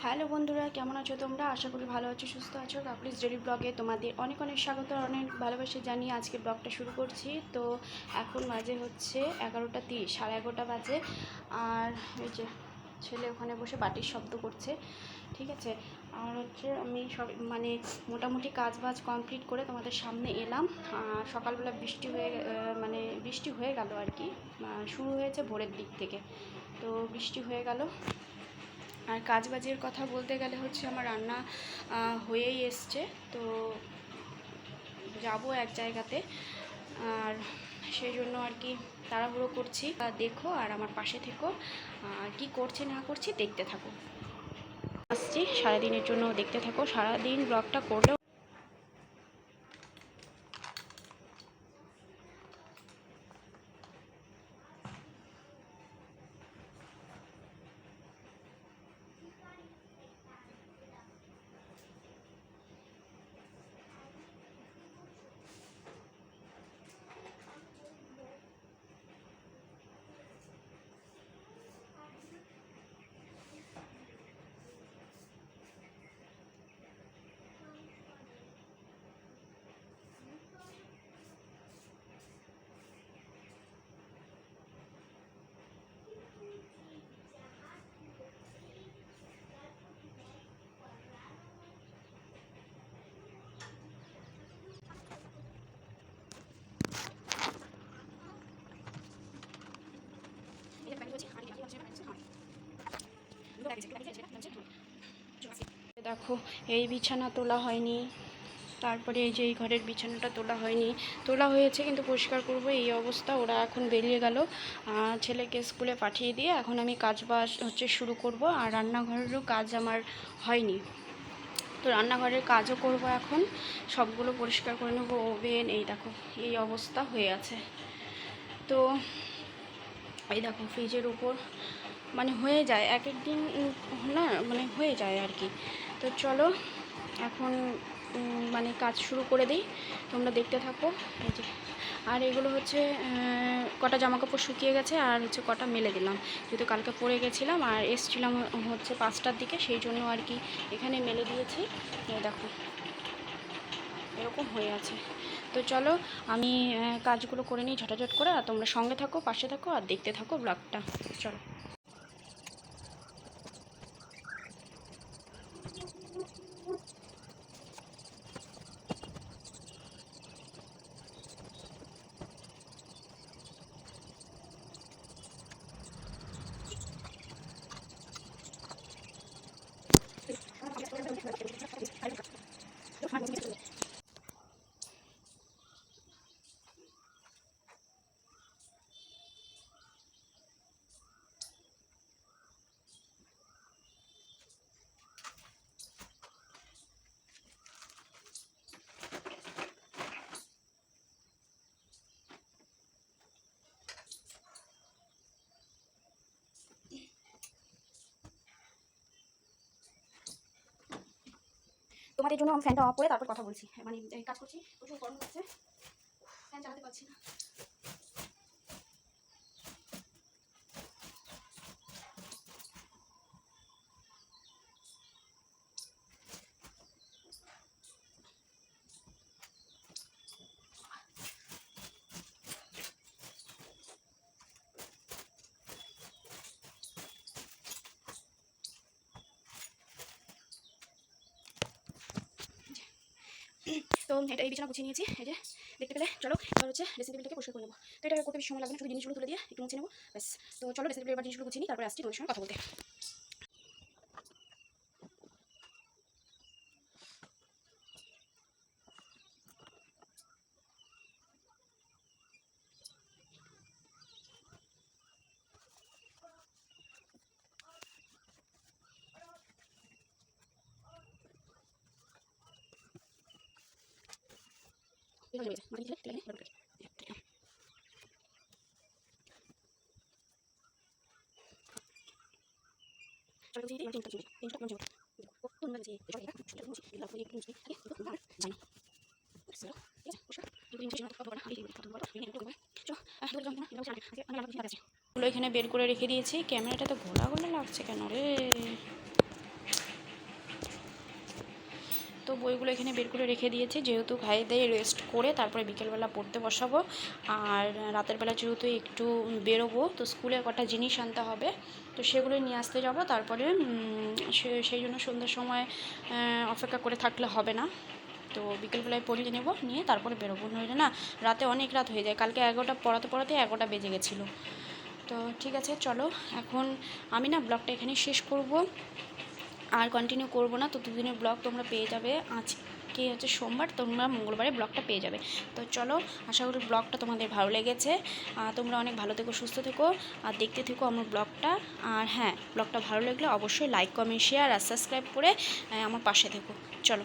Hello বন্ধুরা, কেমন আছো তোমরা? আশা করি ভালো আছো, সুস্থ আছো। কাকলিস ডেইলি ব্লগে তোমাদের অনেক অনেক স্বাগত, অনেক ভালোবাসা জানিয়ে আজকে ব্লগটা শুরু করছি। তো এখন বাজে হচ্ছে 11:30, 11:30 বাজে। আর এই যে ছেলে ওখানে বসে বাটির শব্দ করছে, ঠিক আছে। আর হচ্ছে আমি সব মোটামুটি কাজ বাজ কমপ্লিট করে তোমাদের সামনে এলাম। সকালবেলা বৃষ্টি হয়ে গেল আর কি। শুরু হয়েছে ভোরের দিক থেকে, তো বৃষ্টি হয়ে গেল। আর কাজবাজের কথা বলতে গেলে হচ্ছে আমার রান্না হয়েই এসছে, তো যাব এক জায়গাতে। আর সেই জন্য আর কি তাড়াহুড়ো করছি। দেখো আর আমার পাশে থেকো, কি করছি না করছি দেখতে থাকো। আসছি সারাদিনের জন্য, দেখতে থাকো। সারাদিন ব্লগটা করলেও দেখো, এই বিছানা তোলা হয়নি, তারপরে এই যে এই ঘরের বিছানাটা তোলা হয়নি, তোলা হয়েছে কিন্তু পরিষ্কার করব এই অবস্থা। ওরা এখন বেরিয়ে গেল, ছেলেকে স্কুলে পাঠিয়ে দিয়ে এখন আমি কাজ বাজ হচ্ছে শুরু করব। আর রান্নাঘরেরও কাজ আমার হয়নি, তো রান্নাঘরের কাজও করব এখন। সবগুলো পরিষ্কার করে নেবো। ওভেন এই দেখো এই অবস্থা হয়ে আছে। তো এই দেখো ফ্রিজের উপর হয়ে যায় এক এক দিন, না হয়ে যায় আর কি। তো চলো এখন কাজ শুরু করে দিই, তোমরা দেখতে থাকো। এই যে আর এগুলো হচ্ছে কটা জামাকাপড় শুকিয়ে গেছে, আর হচ্ছে কটা মেলে দিলাম, যেহেতু কালকে পরে গেছিলাম আর এসছিলাম হচ্ছে 5টার দিকে, সেই জন্য আর কি এখানে মেলে দিয়েছি। দেখো এরকম হয়ে আছে। তো চলো আমি কাজগুলো করে নিই ঝটাঝট করে, আর তোমরা সঙ্গে থাকো, পাশে থাকো আর দেখতে থাকো ব্লগটা। চলো। তোমাদের জন্য আমি ফ্যানটা অফ করে তারপর কথা বলছি। এই কাজ করছি, প্রচুর গরম লাগছে, ফ্যান চালাতে পারছি না। তো এটা এই বিছানা গুছিয়ে নিয়েছি, এই যে দেখতে পেলে। চলো এবার হচ্ছে ড্রেসিং টেবিলটাকে পরিষ্কার করে নেবো। তো এটা করতে বেশি সময় লাগবে না, শুধু জিনিসগুলো তুলে দিয়ে একটু মুছে নেবো, ব্যাস। তো চলো ড্রেসিং টেবিল এবার জিনিসগুলো গুছিয়ে নিই, তারপরে আসছি তোমাদের সঙ্গে কথা বলতে। এখানে বের করে রেখে দিয়েছি। ক্যামেরাটা তো ঘোলা ঘোলা লাগছে কেন রে? তো বইগুলো এখানে বের করে রেখে দিয়েছি, যেহেতু খাইয়ে দিয়ে রেস্ট করে তারপরে বিকেলবেলা পড়তে বসাবো। আর রাতের বেলা যেহেতু একটু বেরোবো, তো স্কুলে কটা জিনিস আনতে হবে, তো সেগুলো নিয়ে আসতে যাব। তারপরে সেই জন্য সন্ধ্যার সময় অপেক্ষা করে থাকলে হবে না, তো বিকেলবেলায় পড়িয়ে নেব, নিয়ে তারপরে বেরোবো, নইলে না রাতে অনেক রাত হয়ে যায়। কালকে 11টা পড়াতে পড়াতে 11টা বেজে গেছিলো। তো ঠিক আছে, চলো এখন আমি না ব্লগটা এখানেই শেষ করব, আর কন্টিনিউ করব না। তো দুদিনের ব্লগ তোমরা পেয়ে যাবে, আজকে হচ্ছে সোমবার, তোমরা মঙ্গলবারে ব্লগটা পেয়ে যাবে। তো চলো, আশা করি ব্লগটা তোমাদের ভালো লেগেছে। তোমরা অনেক ভালো থেকো, সুস্থ থেকো, আর দেখতে থেকো আমার ব্লগটা। আর হ্যাঁ, ব্লগটা ভালো লাগলে অবশ্যই লাইক, কমেন্ট, শেয়ার আর সাবস্ক্রাইব করে আমার পাশে থেকো। চলো।